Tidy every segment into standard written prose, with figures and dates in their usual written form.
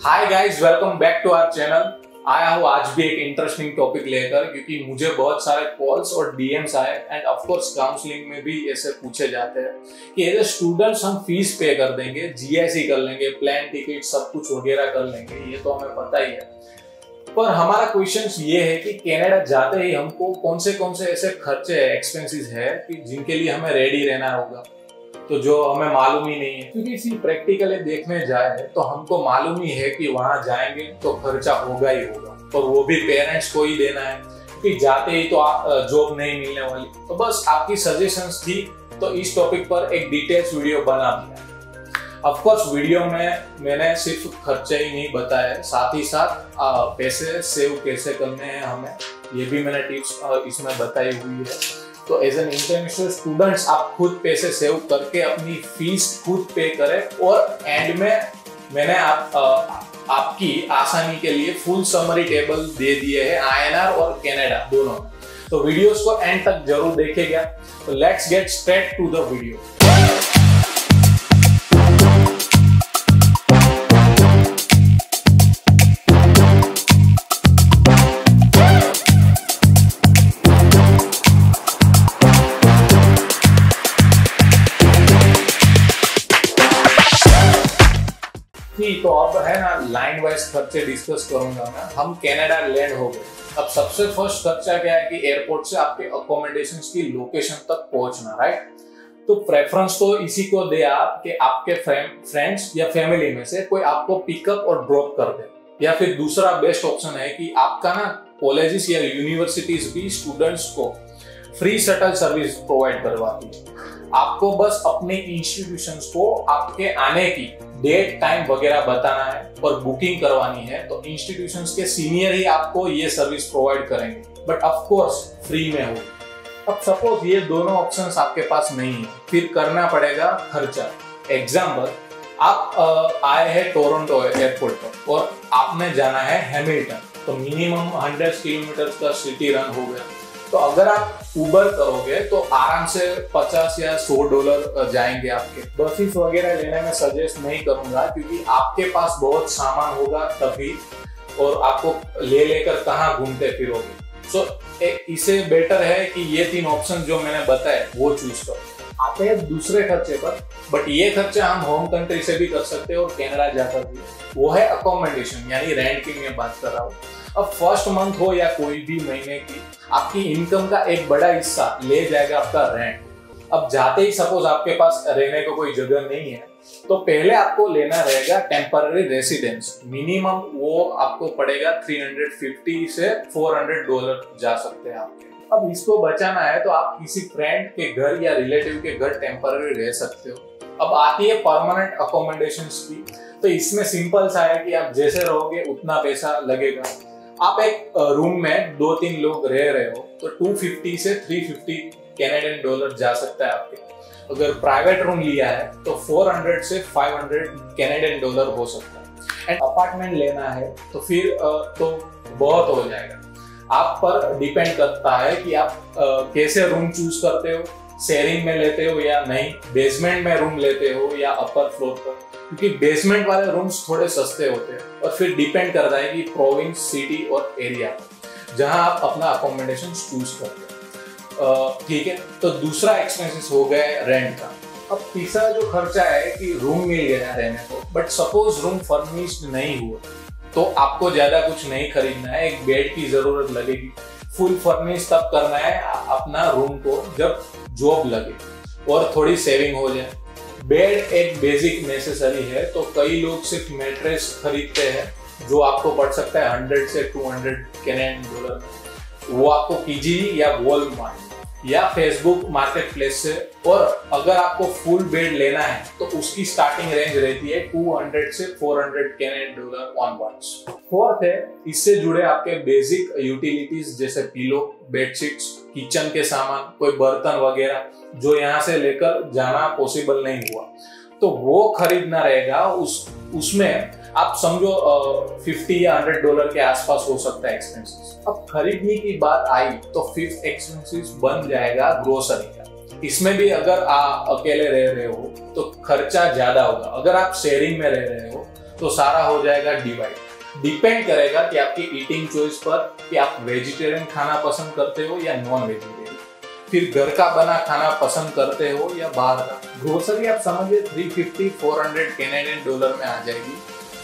Hi guys, welcome back to our channel. आया हूँ आज भी एक इंटरेस्टिंग टॉपिक लेकर, क्योंकि मुझे बहुत सारे कॉल्स और डीएम्स आए एंड ऑफ कोर्स काउंसलिंग में भी ऐसे पूछे जाते हैं कि एज ए स्टूडेंट्स हम फीस पे कर देंगे, जीएसई कर लेंगे, प्लेन टिकट सब कुछ वगैरह कर लेंगे, ये तो हमें पता ही है। पर हमारा क्वेश्चन ये है कि कनाडा जाते ही हमको कौन से ऐसे खर्चे एक्सपेंसेस है कि जिनके लिए हमें रेडी रहना होगा, तो जो हमें मालूम ही नहीं है। क्योंकि इसी प्रैक्टिकली देखने जाए तो हमको मालूम ही है कि वहां जाएंगे तो खर्चा होगा ही होगा, और वो भी पेरेंट्स को ही देना है, क्योंकि जाते ही तो जॉब नहीं मिलने वाली। तो बस आपकी सजेशंस थी तो इस टॉपिक पर एक डिटेल्स वीडियो बना दिया। ऑफ कोर्स वीडियो में मैंने सिर्फ खर्चे ही नहीं बताए, साथ ही साथ पैसे सेव कैसे करने हैं हमें, ये भी मैंने टिप्स इसमें बताई हुई है। तो एज एन इंटरनेशनल स्टूडेंट्स आप खुद पैसे सेव करके अपनी फीस खुद पे करें, और एंड में मैंने आपकी आसानी के लिए फुल समरी टेबल दे दिए हैं आईएनआर और कनाडा दोनों। तो वीडियोस को एंड तक जरूर देखिएगा। तो let's get straight to the video. तो अब है ना, लाइन वाइज खर्चे डिस्कस करूंगा मैं। हम कनाडा लैंड हो गए, अब सबसे फर्स्ट खर्चा क्या है कि एयरपोर्ट से आपके अकोमोडेशन की लोकेशन तक पहुंचना, राइट। तो प्रेफरेंस तो इसी को दे आप कि आपके फ्रेंड्स या फैमिली में से कोई आपको पिकअप और ड्रॉप कर दे, या फिर दूसरा बेस्ट ऑप्शन है कि आपका ना कॉलेजेस या यूनिवर्सिटीज भी स्टूडेंट्स को फ्री शटल सर्विस प्रोवाइड करवाती है। आपको बस अपने इंस्टीट्यूशंस को आपके आने की डेट टाइम वगैरह बताना है और बुकिंग करवानी है, तो इंस्टीट्यूशंस के सीनियर ही आपको ये सर्विस प्रोवाइड करेंगे, बट ऑफ कोर्स फ्री में होगी। अब सपोज ये दोनों ऑप्शंस आपके पास नहीं है, फिर करना पड़ेगा खर्चा। एग्जाम्पल, आप आए हैं टोरंटो एयरपोर्ट पर और आपने जाना है हैमिल्टन, तो मिनिमम 100 किलोमीटर का सिटी रन हो गया। तो अगर आप उबर करोगे तो आराम से 50 या $100 जाएंगे आपके। बसेस वगैरह लेने में सजेस्ट नहीं करूंगा, क्योंकि आपके पास बहुत सामान होगा तभी, और आपको ले लेकर कहाँ घूमते फिरोगे। सो इसे बेटर है कि ये 3 ऑप्शन जो मैंने बताए वो चूज करो। आते हैं दूसरे खर्चे पर, बट ये खर्चा हम होम कंट्री से भी कर सकते हैं और कनाडा जाकर भी। वो है अकोमोडेशन, यानी रेंट की मैं बात कर रहा हूँ। अब फर्स्ट मंथ हो या कोई भी महीने की, आपकी इनकम का एक बड़ा हिस्सा ले जाएगा आपका रेंट। अब जाते ही सपोज आपके पास रहने को कोई जगह नहीं है, तो पहले आपको लेना रहेगा टेम्पररी रेसिडेंस। मिनिमम वो आपको पड़ेगा $350 से $400 जा सकते हैं आपके। अब इसको बचाना है तो आप किसी फ्रेंड के घर या रिलेटिव के घर टेम्पररी रह सकते हो। अब आती है परमानेंट अकोमोडेशंस की, तो इसमें सिंपल सा है कि आप जैसे रहोगे उतना पैसा लगेगा। आप एक रूम में 2-3 लोग रह रहे हो तो $250 से $350 कैनेडियन डॉलर जा सकता है आपके। अगर प्राइवेट रूम लिया है तो $400 से $500 कैनेडियन डॉलर हो सकता है। एंड अपार्टमेंट लेना है तो फिर तो बहुत हो जाएगा। आप पर डिपेंड करता है कि आप कैसे रूम चूज करते हो, शेयरिंग में लेते हो या नहीं, बेसमेंट में रूम लेते हो या अपर फ्लोर पर, क्योंकि बेसमेंट वाले रूम्स थोड़े सस्ते होते हैं। और फिर डिपेंड करता है कि प्रोविंस, सिटी और एरिया जहां आप अपना अकोमोडेशन चूज करते हैं। ठीक है, तो दूसरा एक्सपेंसेस हो गया रेंट का। अब तीसरा जो खर्चा है कि रूम मिल गया रहने को, बट सपोज रूम फर्निश्ड नहीं हुआ, तो आपको ज्यादा कुछ नहीं खरीदना है, एक बेड की जरूरत लगेगी। फुल फर्निश तब करना है अपना रूम को जब जॉब लगे और थोड़ी सेविंग हो जाए। बेड एक बेसिक नेसेसरी है, तो कई लोग सिर्फ मैट्रेस खरीदते हैं जो आपको पड़ सकता है $100 से $200 कैनेडियन डॉलर। वो आपको पीजी या वॉलमार्ट या फेसबुक मार्केट प्लेस से, और अगर आपको फुल बेड लेना है तो उसकी स्टार्टिंग रेंज रहती है $200 से $400 कैनेडियन डॉलर ऑनवर्ड्स। फोर्थ है, इससे जुड़े आपके बेसिक यूटिलिटीज जैसे पिलो, बेडशीट्स, किचन के सामान, कोई बर्तन वगैरह जो यहाँ से लेकर जाना पॉसिबल नहीं हुआ, तो वो खरीदना रहेगा। उसमें आप समझो $50 या $100 के आसपास हो सकता है एक्सपेंसेस। अब खरीदने की बात आई तो फिफ्थ एक्सपेंसेस बन जाएगा ग्रोसरी का। इसमें भी अगर आप अकेले रह रहे हो तो खर्चा ज्यादा होगा। अगर आप शेयरिंग में रह रहे हो तो सारा हो जाएगा डिवाइड। डिपेंड करेगा कि आपकी ईटिंग चॉइस पर कि आप वेजिटेरियन खाना पसंद करते हो या नॉन वेजिटेरियन, फिर घर का बना खाना पसंद करते हो या बाहर का। ग्रोसरी आप समझिए 350-400 कैनेडियन डॉलर में आ जाएगी।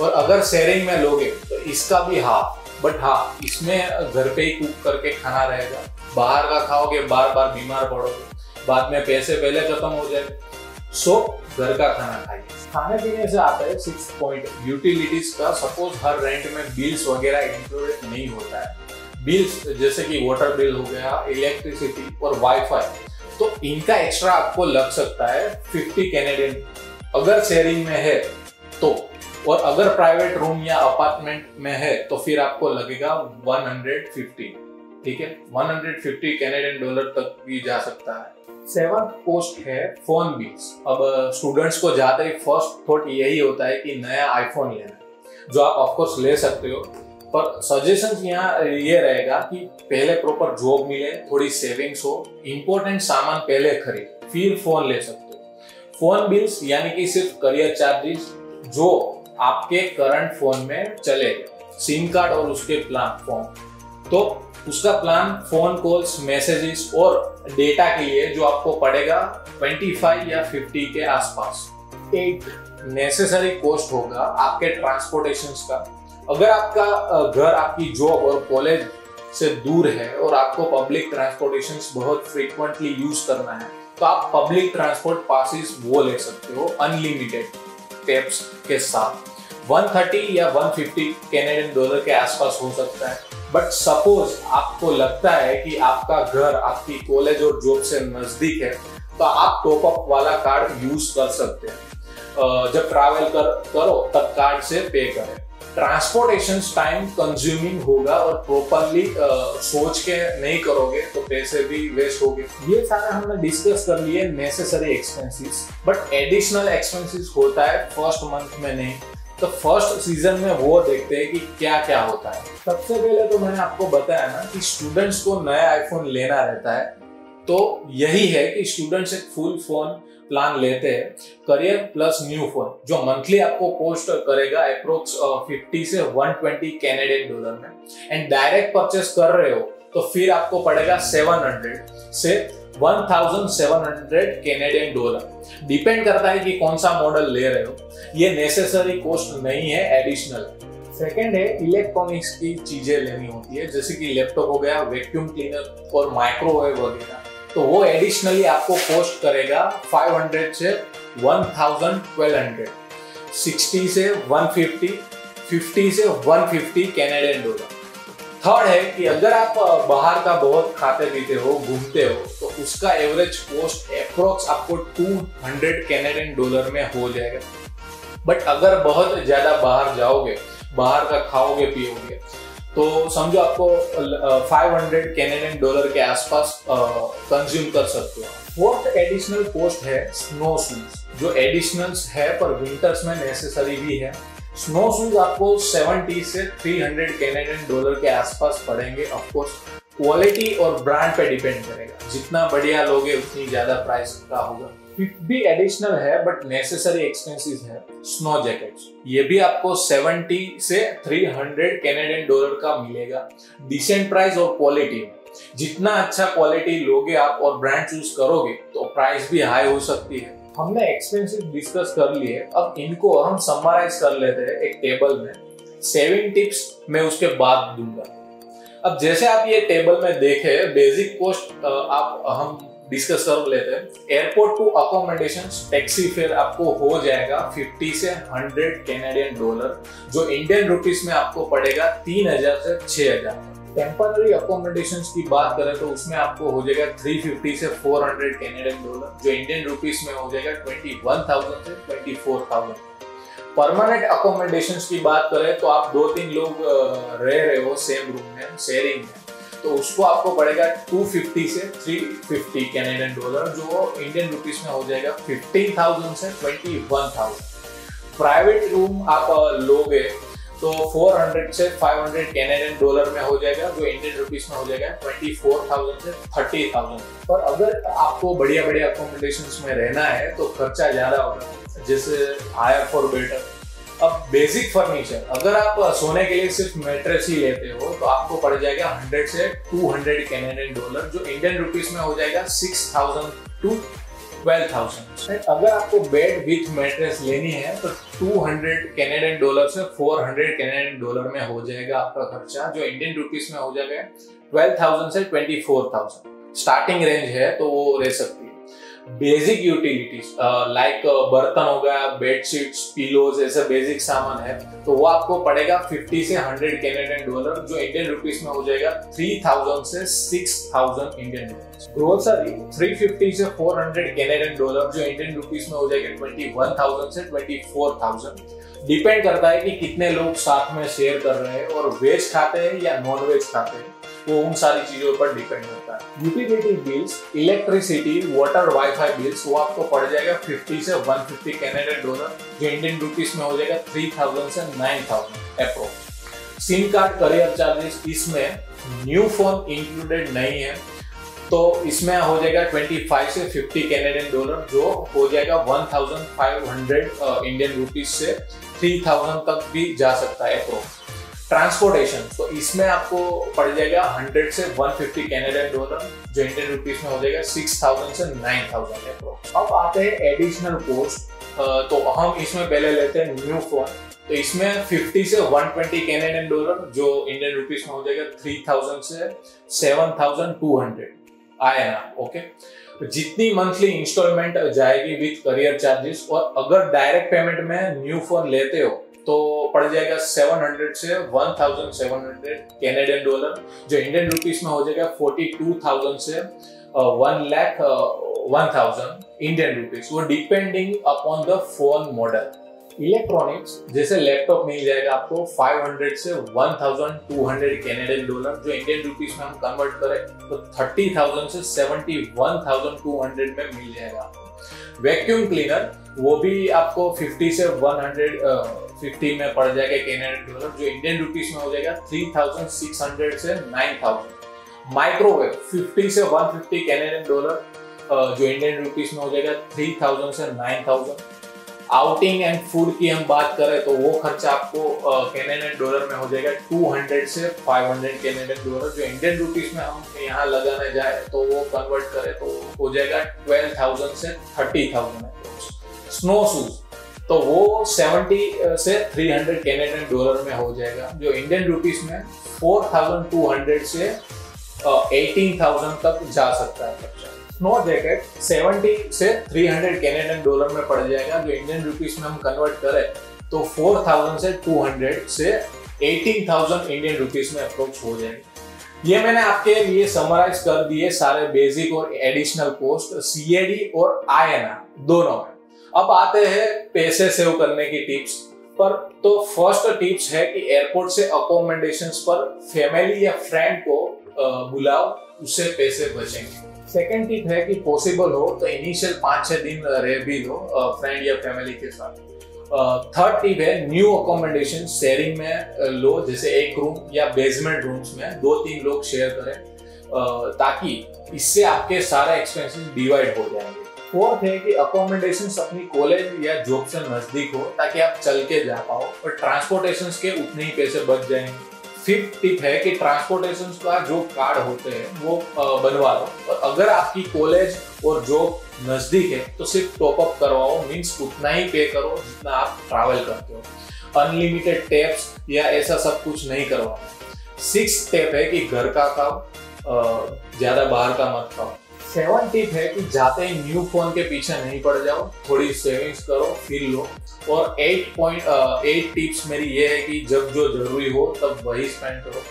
और अगर शेयरिंग में लोगे तो इसका भी हाफ, बट हाँ इसमें घर पे ही कुक करके खाना रहेगा। बाहर का खाओगे बार बार बीमार पड़ोगे, बाद में पैसे पहले खत्म हो जाएंगे। सो घर का खाना खाइए। खाने पीने से आता है 6 पॉइंट यूटिलिटीज का। सपोज हर रेंट में बिल्स वगैरह इंक्लूडेड नहीं होता है। बिल्स जैसे कि वाटर बिल हो गया, इलेक्ट्रिसिटी और वाईफाई, तो इनका एक्स्ट्रा आपको लग सकता है 50 कैनेडियन अगर शेयरिंग में है तो। और अगर प्राइवेट रूम या अपार्टमेंट में है तो फिर आपको लगेगा 150, ठीक है, 150 कैनेडियन डॉलर तक भी जा सकता है। 7th कॉस्ट है फोन बिल्स। अब स्टूडेंट्स को ज्यादा ही फर्स्ट थॉट यही होता है कि नया आईफोन लेना है, जो आप ऑफकोर्स ले सकते हो, पर सजेशन यहाँ ये रहेगा कि पहले प्रॉपर जॉब मिले, थोड़ी सेविंग्स हो, इंपॉर्टेंट सामान पहले खरीद फिर फोन ले सकते हो। फोन बिल्स यानी कि सिर्फ करियर चार्जेस जो आपके करंट फोन में चलेगा, सिम कार्ड और उसके प्लान फोन, तो उसका प्लान फोन कॉल्स, मैसेजेस और डेटा के लिए जो आपको पड़ेगा 25 या 50 के आसपास। 8 नेसेसरी कॉस्ट होगा आपके ट्रांसपोर्टेशन का। अगर आपका घर आपकी जॉब और कॉलेज से दूर है और आपको पब्लिक ट्रांसपोर्टेशन बहुत फ्रीक्वेंटली यूज करना है तो आप पब्लिक ट्रांसपोर्ट पासेस वो ले सकते हो अनलिमिटेड टैप्स के साथ। 130 या 150 कैनेडियन डॉलर के आसपास हो सकता है। बट सपोज आपको लगता है कि आपका घर आपकी कॉलेज और जॉब से नजदीक है तो आप टॉप अप वाला कार्ड यूज कर सकते हैं। जब ट्रैवल करो तब कार्ड से पे करें। ट्रांसपोर्टेशन टाइम कंज्यूमिंग होगा और प्रॉपरली सोच के नहीं करोगे तो पैसे भी वेस्ट होंगे। ये सारा हमने डिस्कस कर लिए necessary expenses, but additional expenses होता है फर्स्ट मंथ में नहीं, तो फर्स्ट सीजन में वो देखते हैं कि क्या क्या होता है। सबसे पहले तो मैंने आपको बताया ना कि स्टूडेंट्स को नया आईफोन लेना रहता है, तो यही है कि स्टूडेंट्स एक फुल फोन प्लान लेते हैं, करियर प्लस न्यू फोन, जो मंथली आपको कॉस्ट करेगा अप्रोक्स 50 से 120 कैनेडियन डॉलर में। एंड डायरेक्ट परचेस कर रहे हो तो फिर आपको पड़ेगा 700 से 1700 कैनेडियन डॉलर। डिपेंड करता है कि कौन सा मॉडल ले रहे हो। ये नेसेसरी कॉस्ट नहीं है, एडिशनल। सेकेंड है इलेक्ट्रॉनिक्स की चीजें लेनी होती है, जैसे कि लैपटॉप हो गया, वैक्यूम क्लीनर और माइक्रोवेव वगैरह, तो वो एडिशनली आपको कॉस्ट करेगा 500 से 1200, 60 से 150, 50 से 150 कैनेडियन डॉलर। थर्ड है कि अगर आप बाहर का बहुत खाते पीते हो, घूमते हो, तो उसका एवरेज कॉस्ट अप्रोक्स आपको 200 कैनेडियन डॉलर में हो जाएगा। बट अगर बहुत ज्यादा बाहर जाओगे, बाहर का खाओगे पियोगे, तो समझो आपको 500 कैनेडियन डॉलर के आसपास कंज्यूम कर सकते हो। फोर्थ एडिशनल कॉस्ट है स्नो शूज, जो एडिशनल्स है पर विंटर्स में नेसेसरी भी है। स्नो शूज आपको 70 से 300 कैनेडियन डॉलर के आसपास पड़ेंगे। ऑफकोर्स क्वालिटी और ब्रांड पे डिपेंड करेगा, जितना बढ़िया लोगे उतनी ज्यादा प्राइस का होगा। फिफ्थ भी एडिशनल है बट नेसेसरी एक्सपेंसेस है स्नो जैकेट्स। ये भी आपको 70 से 300 कैनेडियन डॉलर का मिलेगा, डिसेंट प्राइस और क्वालिटी में। जितना अच्छा क्वालिटी लोगे आप और ब्रांड चूज करोगे तो प्राइस भी हाई हो सकती है। हमने एक्सपेंसेस डिस्कस कर लिए, अब इनको हम समराइज कर लेते हैं एक टेबल में। सेविंग टिप्स मैं उसके बाद दूंगा। अब जैसे आप ये टेबल में देखे, बेसिक कॉस्ट हम डिस्कस कर लेते हैं। Airport to accommodation taxi fare आपको हो जाएगा 50 से 100 कैनेडियन डॉलर, जो इंडियन रुपीस में आपको पड़ेगा 3000 से 6000। टेम्पररी अकोमोडेशंस की बात करें तो उसमें आपको हो जाएगा 350 से 400 कैनेडियन डॉलर, जो इंडियन रुपीस में हो जाएगा 21,000 से 24,000। परमानेंट अकोमोडेशंस की बात करें तो आप 2-3 लोग रह रहे हो सेम रूम में, शेयरिंग में, तो उसको आपको पड़ेगा 250 से 350 कैनेडियन डॉलर, जो इंडियन रुपीस में हो जाएगा 15,000 से 21,000। प्राइवेट रूम आप लोगे तो 400 से 500 कैनेडियन डॉलर में हो जाएगा, जो इंडियन रुपीस में हो जाएगा 24,000 से 30,000। पर अगर आपको बढ़िया बढ़िया अकोमोडेशंस में रहना है तो खर्चा ज्यादा होगा, जैसे हायर फॉर बेटर, अब बेसिक फर्नीचर, अगर आप सोने के लिए सिर्फ मैट्रेस ही लेते हो तो आपको पड़ जाएगा 100 से 200 कैनेडियन डॉलर, जो इंडियन रुपीस में हो जाएगा 6000 टू 12,000। अगर आपको बेड विथ मैट्रेस लेनी है तो 200 कैनेडियन डॉलर से 400 कैनेडियन डॉलर में हो जाएगा आपका खर्चा, जो इंडियन रुपीस में हो जाएगा 12,000 से 24,000। स्टार्टिंग रेंज है तो वो रह सकती है। बेसिक यूटिलिटीज लाइक बर्तन हो गया, बेडशीट्स, पिलोज, ऐसे बेसिक सामान है तो वो आपको पड़ेगा 50 से 100 कैनेडियन डॉलर, जो इंडियन रुपीस में हो जाएगा 3,000 से 6,000 इंडियन रुपीस। ग्रोसरी 350 से 400 कैनेडियन डॉलर, जो इंडियन रुपीस में हो जाएगा 21,000 से 24,000। डिपेंड करता है कि कितने लोग साथ में शेयर कर रहे हैं और वेज खाते हैं या नॉन वेज खाते हैं, वो उन सारी चीजों पर डिपेंड करता है। Utility bills, electricity, water, wifi bills, वो आपको पड़ जाएगा 50 से 150 कैनेडियन डॉलर, जो इंडियन रुपीस में हो जाएगा 3,000 से 9,000 approx. SIM card, career charges, इसमें न्यू फोन इंक्लूडेड नहीं है तो इसमें हो जाएगा 25 से 50 कैनेडियन डॉलर, जो हो जाएगा 1,500 इंडियन रुपीस से 3,000 तक भी जा सकता है अप्रोक्स। ट्रांसपोर्टेशन, तो इसमें आपको पड़ जाएगा 100 से 150 कैनेडियन डॉलर, जो इंडियन रुपीस में हो जाएगा 6,000 से 9,000 अप्रोक्स। अब आते हैं एडिशनल कॉस्ट, तो हम इसमें पहले लेते हैं न्यू फोन, तो इसमें 50 से 120 कैनेडियन डॉलर, जो इंडियन रुपीस में हो जाएगा 3,000 से 7,200 आया ना। ओके, तो जितनी मंथली इंस्टॉलमेंट जाएगी विथ करियर चार्जेस, और अगर डायरेक्ट पेमेंट में न्यू फोन लेते हो तो पड़ जाएगा 700 से 1,700 कैनेडियन डॉलर, जो इंडियन रुपीस में हो जाएगा 42,000 से 1,01,000 इंडियन रुपीस, वो depending upon the phone model. Electronics जैसे लैपटॉप मिल जाएगा आपको 500 से 1,200 कैनेडियन डॉलर, जो इंडियन रुपीस में हम कन्वर्ट करें तो 30,000 से 71,200 में मिल जाएगा आपको। वैक्यूम क्लीनर, वो भी आपको 50 से 150 में पड़ जाएगा कैनेडियन डॉलर, जो इंडियन रुपीस में हो जाएगा 3,600 से 9,000। माइक्रोवेव 50 से 150 कैनेडियन डॉलर, जो इंडियन रुपीस में हो जाएगा 3,000 से 9,000। आउटिंग एंड फूड की हम बात करें तो वो खर्चा आपको कैनेडियन डॉलर में हो जाएगा 200 से 500 कैनेडियन डॉलर, जो इंडियन रुपीस में हम यहाँ लगाने जाए तो वो कन्वर्ट करें तो हो जाएगा 12,000 से 30,000। स्नो शूज, तो वो 70 से 300 कैनेडियन डॉलर में हो जाएगा, जो इंडियन रुपीस में 4,200 से 18,000 तक जा सकता है खर्चा। स्नो जैकेट 70 से 300 कैनेडियन डॉलर में पड़ जाएगा, जो इंडियन रुपीस में हम कन्वर्ट करें तो 4,000 से 200 से 18,000 इंडियन रुपीस में अप्रोच हो जाएगी। ये मैंने आपके लिए समराइज कर दिए सारे बेसिक और एडिशनल कॉस्ट CAD और INR दोनों में। अब आते हैं पैसे सेव करने की टिप्स पर। तो फर्स्ट टिप्स है कि एयरपोर्ट से अकोमोडेशंस पर फैमिली या फ्रेंड को बुलाओ, उससे पैसे बचेंगे। सेकेंड टिप है कि पॉसिबल हो तो इनिशियल 5-6 दिन रह भी लो फ्रेंड या फैमिली के साथ। थर्ड टिप है न्यू अकोमोडेशन शेयरिंग में लो, जैसे एक रूम या बेसमेंट रूम्स में 2-3 लोग शेयर करें, ताकि इससे आपके सारे एक्सपेंसेस डिवाइड हो जाएंगे। फोर्थ है कि अकोमोडेशन अपनी कॉलेज या जॉब से नजदीक हो, ताकि आप चल के जा पाओ और ट्रांसपोर्टेशन के उतने ही पैसे बच जाएंगे। फिफ्थ टिप है कि ट्रांसपोर्टेशन का जो कार्ड होते हैं वो बनवा लो, और अगर आपकी कॉलेज और जॉब नजदीक है तो सिर्फ टॉप अप करवाओ, मीन्स उतना ही पे करो जितना आप ट्रैवल करते हो। अनलिमिटेड टैप्स या ऐसा सब कुछ नहीं करवाना। सिक्स्थ टिप है कि घर का खाओ, ज्यादा बाहर का मत खाओ। 7 टिप है कि जाते ही न्यू फोन के पीछे नहीं पड़ जाओ, थोड़ी सेविंग्स करो फिर लो। और 8 टिप्स मेरी ये है कि जब जो जरूरी हो तब वही स्पेंड करो।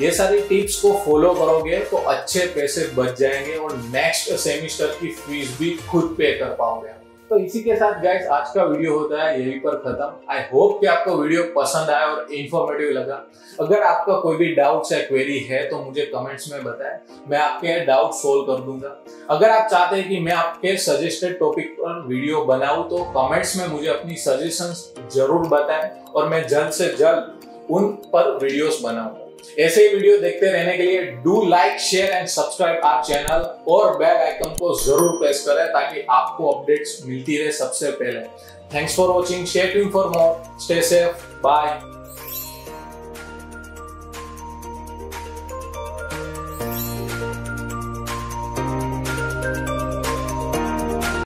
ये सारी टिप्स को फॉलो करोगे तो अच्छे पैसे बच जाएंगे और नेक्स्ट सेमिस्टर की फीस भी खुद पे कर पाओगे। तो इसी के साथ गाइस आज का वीडियो होता है यहीं पर खत्म। आई होप कि आपको वीडियो पसंद आया और इंफॉर्मेटिव लगा। अगर आपका कोई भी डाउट्स या क्वेरी है तो मुझे कमेंट्स में बताएं, मैं आपके डाउट सोल्व कर दूंगा। अगर आप चाहते हैं कि मैं आपके सजेस्टेड टॉपिक पर वीडियो बनाऊं तो कमेंट्स में मुझे अपनी सजेशंस जरूर बताएं और मैं जल्द से जल्द उन पर वीडियोस बनाऊंगा। ऐसे ही वीडियो देखते रहने के लिए do like, share and subscribe our channel और बेल आइकन को जरूर प्रेस करें ताकि आपको अपडेट्स मिलती रहे सबसे पहले। Thanks for watching, stay tuned for more, stay safe, bye.